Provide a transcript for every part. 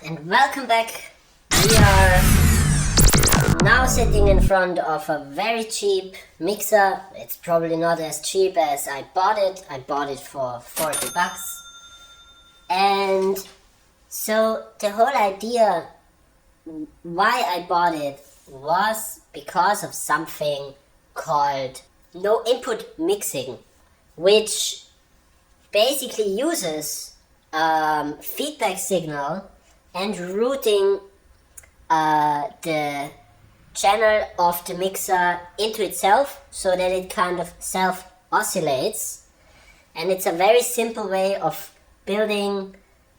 and welcome back. We are now sitting in front of a very cheap mixer. It's probably not as cheap as I bought it. I bought it for 40 bucks. And so the whole idea why I bought it was because of something called no input mixing, which basically uses feedback signal and routing the channel of the mixer into itself so that it kind of self oscillates. And it's a very simple way of building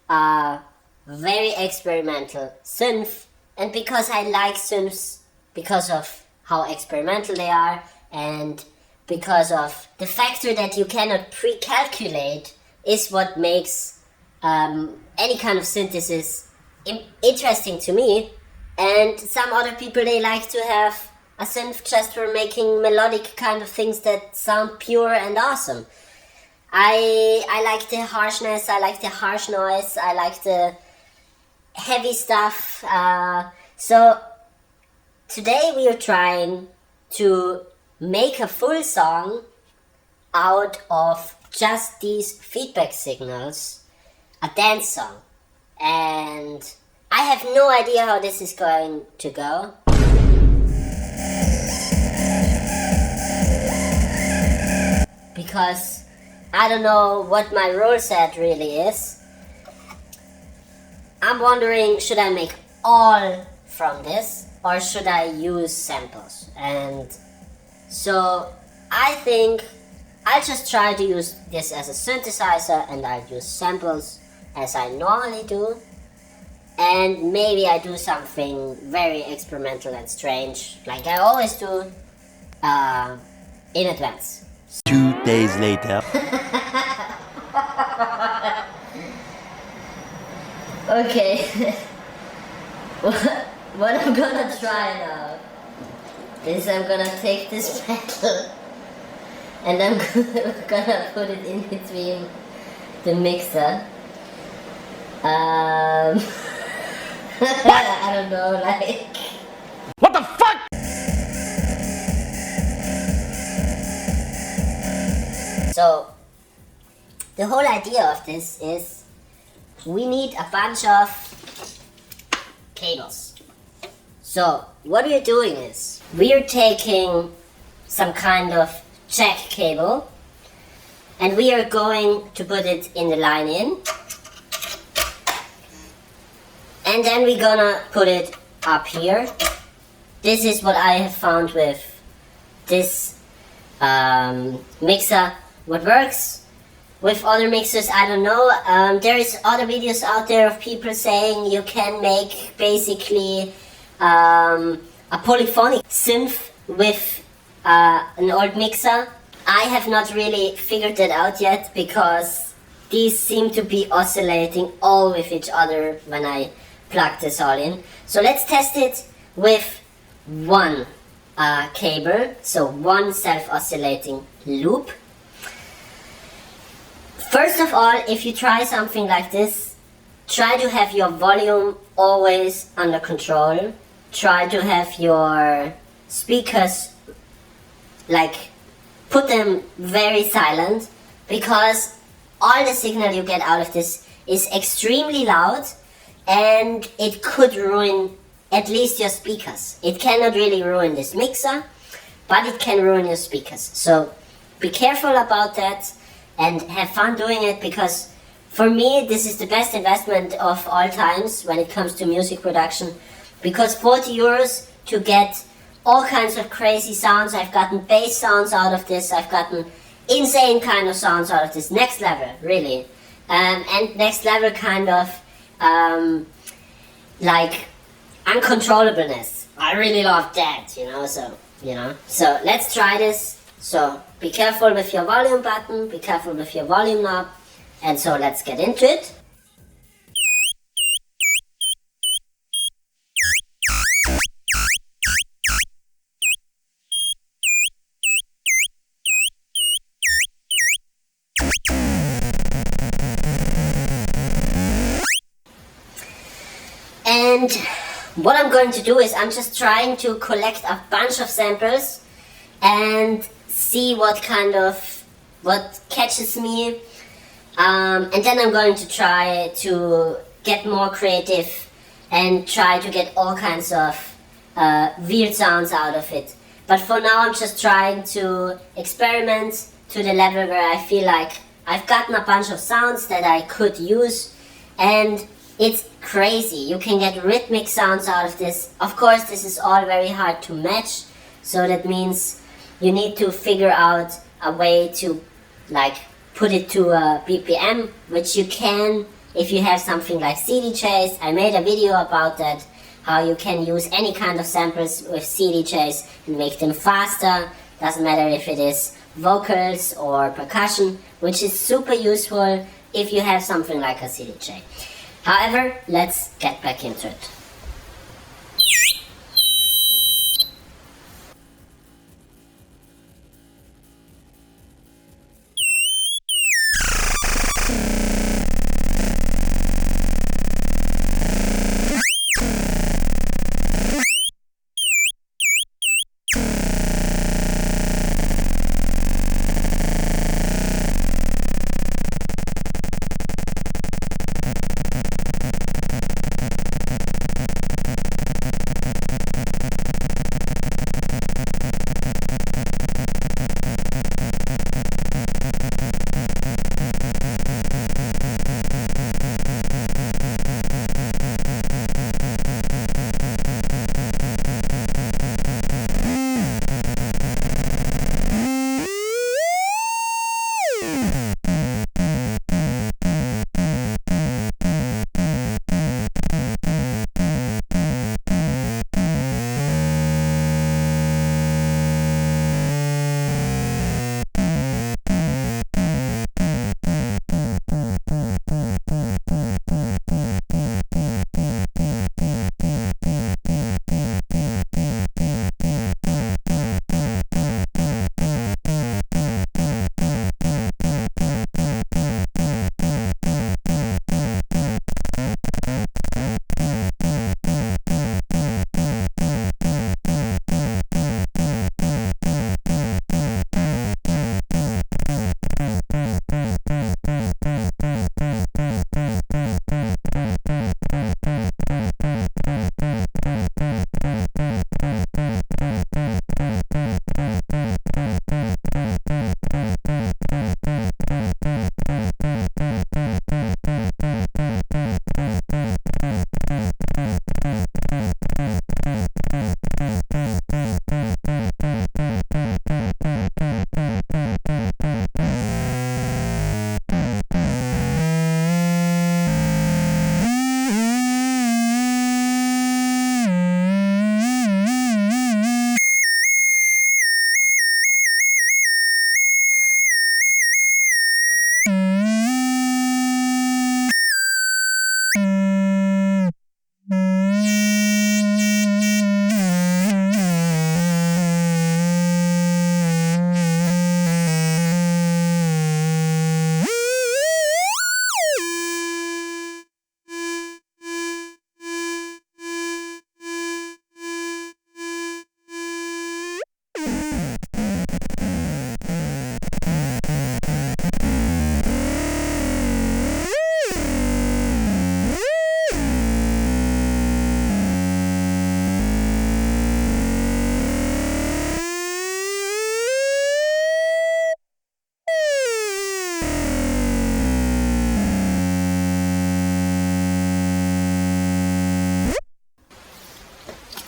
a very experimental synth. And because I like synths, because of how experimental they are, and because of the factor that you cannot pre-calculate is what makes any kind of synthesis interesting to me. And some other people, they like to have a synth just for making melodic kind of things that sound pure and awesome. I like the harshness, I like the harsh noise, I like the heavy stuff. So today we are trying to make a full song out of just these feedback signals, a dance song. And I have no idea how this is going to go. Because I don't know what my rule set really is. I'm wondering, should I make all from this or should I use samples? And so I think I'll just try to use this as a synthesizer and I'll use samples as I normally do. And maybe I do something very experimental and strange, like I always do, in advance. 2 days later. Okay. What I'm gonna try now is I'm gonna take this pedal and I'm gonna put it in between the mixer. I don't know, like... What the fuck? So, the whole idea of this is we need a bunch of cables. So, what we're doing is we're taking some kind of jack cable and we are going to put it in the line in. And then we're gonna put it up here. This is what I have found with this mixer. What works with other mixers, I don't know. There is other videos out there of people saying you can make basically a polyphonic synth with an old mixer. I have not really figured that out yet because these seem to be oscillating all with each other when I plug this all in. So let's test it with one cable, so one self-oscillating loop. First of all, if you try something like this, try to have your volume always under control. Try to have your speakers, like, put them very silent, because all the signal you get out of this is extremely loud and it could ruin at least your speakers. It cannot really ruin this mixer, but it can ruin your speakers. So be careful about that and have fun doing it, because for me this is the best investment of all times when it comes to music production, because 40 euros to get all kinds of crazy sounds. I've gotten bass sounds out of this, I've gotten insane kind of sounds out of this, next level really, and next level kind of like uncontrollableness. I really love that, so let's try this. So be careful with your volume button, be careful with your volume knob, and so let's get into it. And what I'm going to do is I'm just trying to collect a bunch of samples and see what catches me. And then I'm going to try to get more creative and try to get all kinds of weird sounds out of it. But for now I'm just trying to experiment to the level where I feel like I've gotten a bunch of sounds that I could use, and it's crazy. You can get rhythmic sounds out of this. Of course, this is all very hard to match, so that means you need to figure out a way to like put it to a BPM, which you can if you have something like CDJs. I made a video about that, how you can use any kind of samples with CDJs and make them faster. Doesn't matter if it is vocals or percussion, which is super useful if you have something like a CDJ. However, let's get back into it.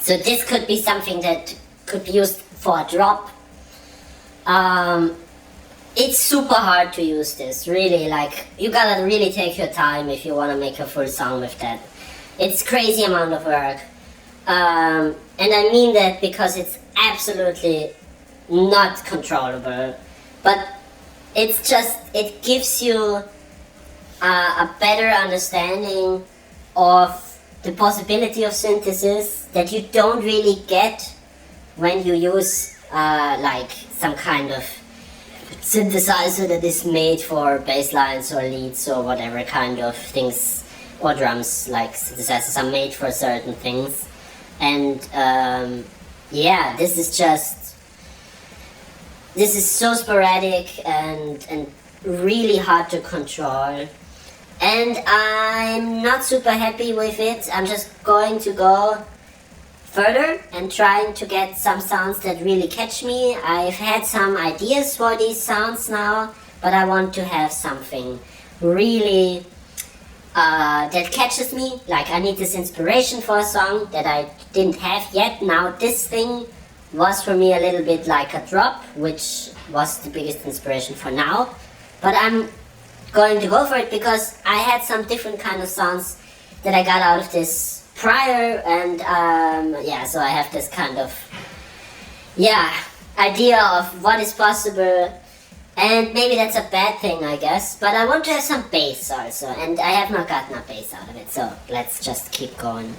So this could be something that could be used for a drop. It's super hard to use this, really. Like, you gotta really take your time if you wanna make a full song with that. It's crazy amount of work. And I mean that because it's absolutely not controllable. But it's just, it gives you a better understanding of the possibility of synthesis that you don't really get when you use like some kind of synthesizer that is made for bass lines or leads or whatever kind of things or drums, like synthesizers are made for certain things. And yeah, this is so sporadic and really hard to control. And I'm not super happy with it. I'm just going to go further and trying to get some sounds that really catch me. I've had some ideas for these sounds now, but I want to have something really that catches me. Like, I need this inspiration for a song that I didn't have yet. Now this thing was for me a little bit like a drop, which was the biggest inspiration for now. But I'm going to go for it because I had some different kind of sounds that I got out of this prior, and yeah, so I have this kind of idea of what is possible, and maybe that's a bad thing, I guess, but I want to have some bass also, and I have not gotten a bass out of it, so let's just keep going.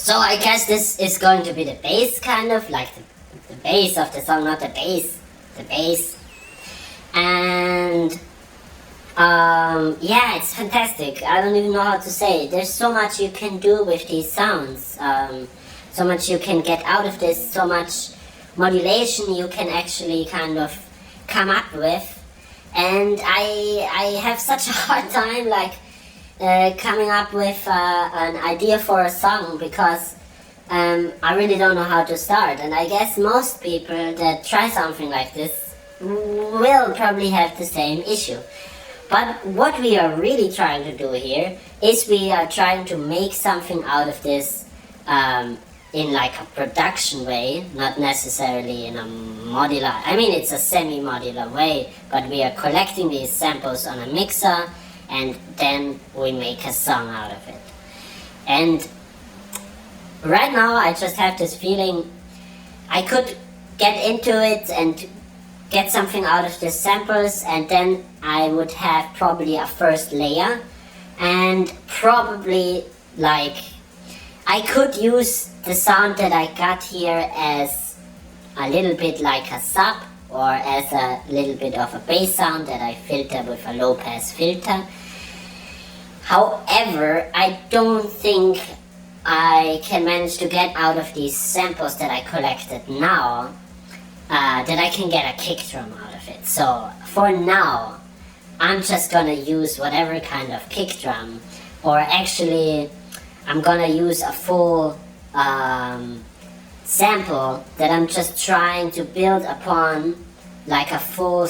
So I guess this is going to be the bass, kind of like the bass of the song, not the bass, the bass. And yeah, it's fantastic. I don't even know how to say it. There's so much you can do with these sounds, so much you can get out of this, so much modulation you can actually kind of come up with. And I have such a hard time like coming up with an idea for a song, because I really don't know how to start. And I guess most people that try something like this will probably have the same issue. But what we are really trying to do here is we are trying to make something out of this in like a production way, not necessarily in a modular, I mean it's a semi-modular way, but we are collecting these samples on a mixer and then we make a song out of it. And right now I just have this feeling I could get into it and get something out of the samples, and then I would have probably a first layer, and probably like I could use the sound that I got here as a little bit like a sub, or as a little bit of a bass sound that I filter with a low pass filter. However, I don't think I can manage to get out of these samples that I collected now that I can get a kick drum out of it. So for now I'm just gonna use whatever kind of kick drum, or actually I'm gonna use a full sample that I'm just trying to build upon, like a full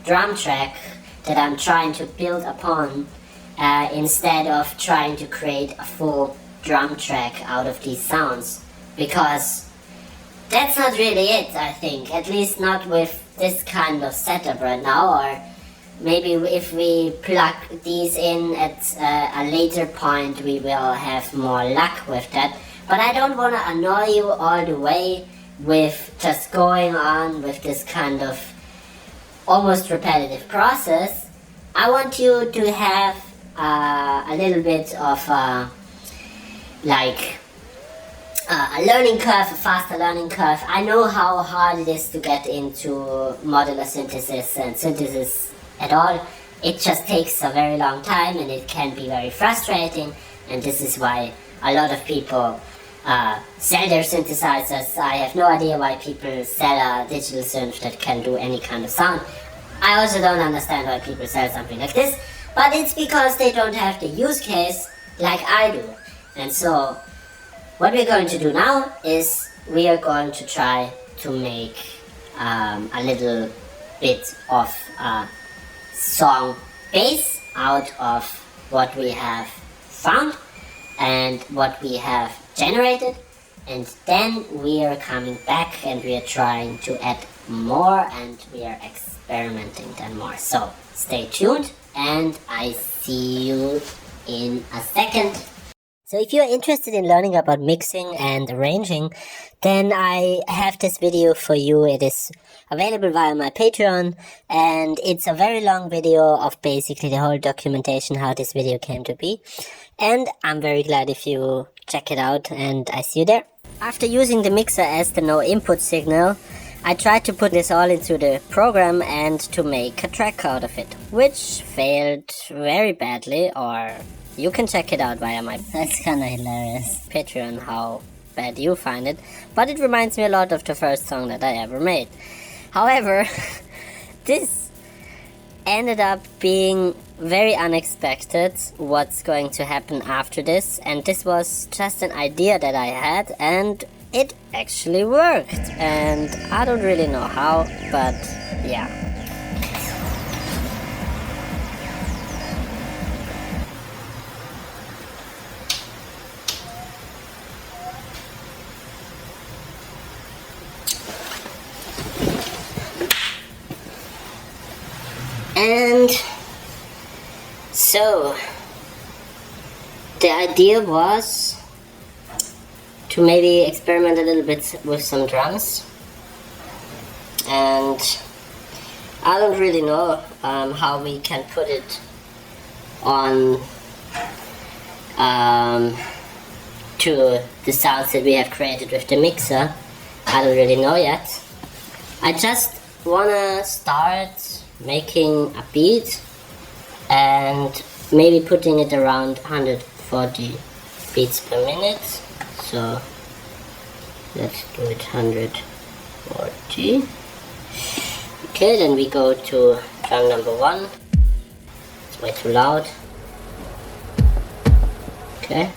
drum track that I'm trying to build upon, instead of trying to create a full drum track out of these sounds, because that's not really it, I think, at least not with this kind of setup right now. Or maybe if we plug these in at a later point we will have more luck with that. But I don't want to annoy you all the way with just going on with this kind of almost repetitive process. I want you to have a little bit of like a learning curve, a faster learning curve. I know how hard it is to get into modular synthesis and synthesis at all. It just takes a very long time and it can be very frustrating, and this is why a lot of people sell their synthesizers. I have no idea why people sell a digital synth that can do any kind of sound. I also don't understand why people sell something like this, but it's because they don't have the use case like I do. And so what we're going to do now is we are going to try to make a little bit of a song base out of what we have found and what we have generated, and then we are coming back and we are trying to add more and we are experimenting then more. So stay tuned and I see you in a second. So if you're interested in learning about mixing and arranging, then I have this video for you. It is available via my Patreon, and it's a very long video of basically the whole documentation how this video came to be. And I'm very glad if you check it out, and I see you there. After using the mixer as the no input signal, I tried to put this all into the program and to make a track out of it, which failed very badly, or you can check it out via my that's kinda hilarious Patreon how bad you find it, but it reminds me a lot of the first song that I ever made. However, this ended up being very unexpected what's going to happen after this, and this was just an idea that I had and it actually worked, and I don't really know how, but yeah. And so the idea was to maybe experiment a little bit with some drums, and I don't really know how we can put to the sounds that we have created with the mixer. I don't really know yet. I just wanna start making a beat and maybe putting it around 140 beats per minute. So let's do it 140. Okay, then we go to drum number 1. It's way too loud. Okay.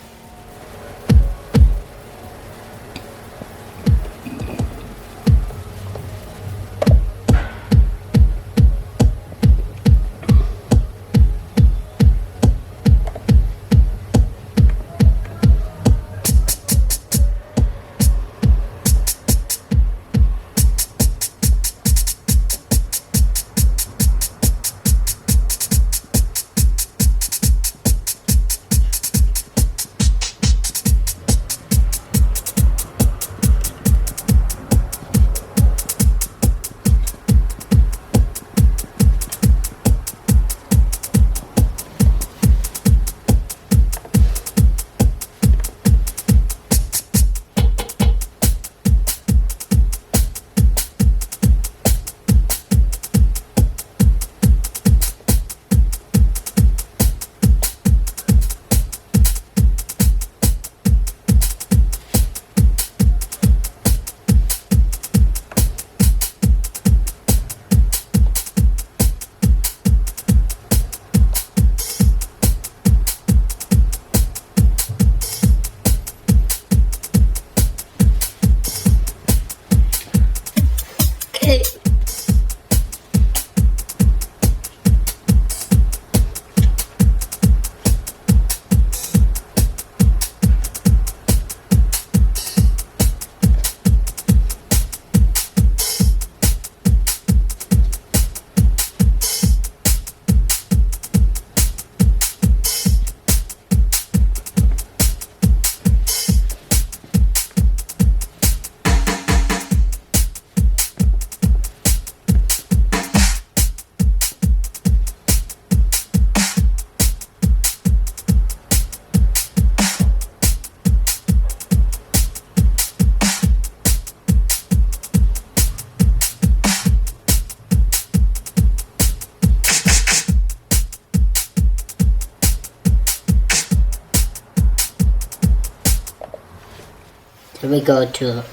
Then we go to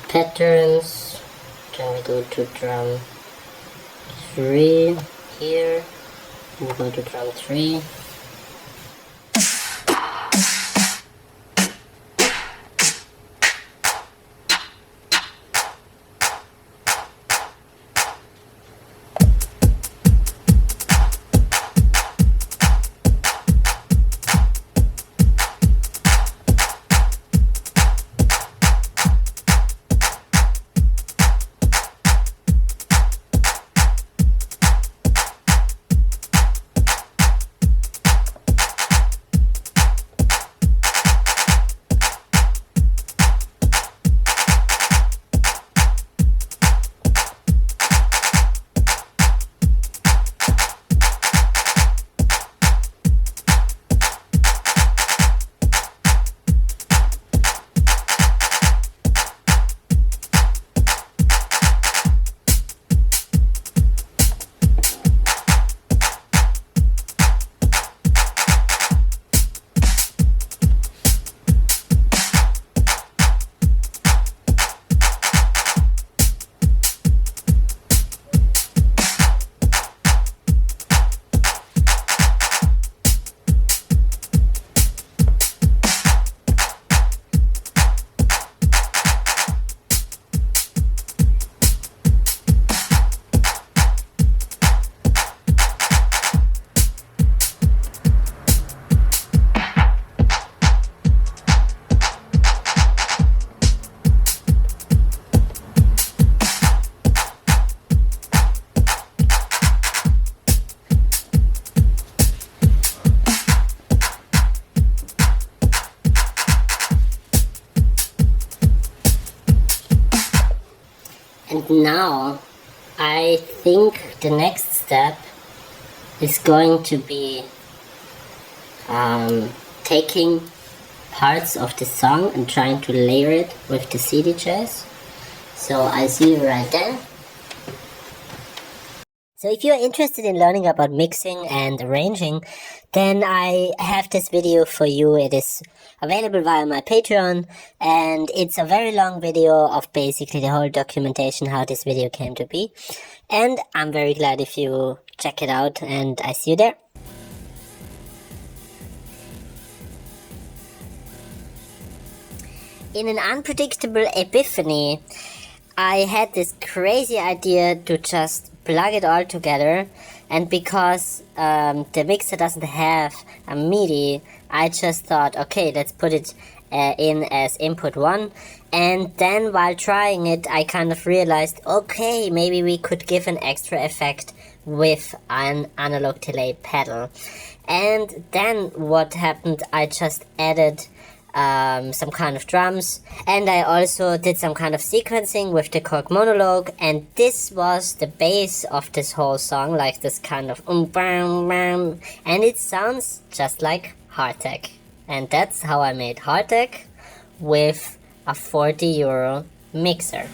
patterns, then we go to drum 3 here, and we go to drum 3. And now I think the next step is going to be taking parts of the song and trying to layer it with the CD chairs. So I see you right there. So if you're interested in learning about mixing and arranging, then I have this video for you. It is available via my Patreon, and it's a very long video of basically the whole documentation how this video came to be. And I'm very glad if you check it out, and I see you there. In an unpredictable epiphany, I had this crazy idea to just plug it all together, and because the mixer doesn't have a MIDI, I just thought, okay, let's put it in as input 1, and then while trying it I kind of realized, okay, maybe we could give an extra effect with an analog delay pedal. And then what happened, I just added some kind of drums, and I also did some kind of sequencing with the Korg monologue, and this was the base of this whole song, like this kind of bam, bam, and it sounds just like Hard Tech. And that's how I made Hard Tech with a €40 mixer.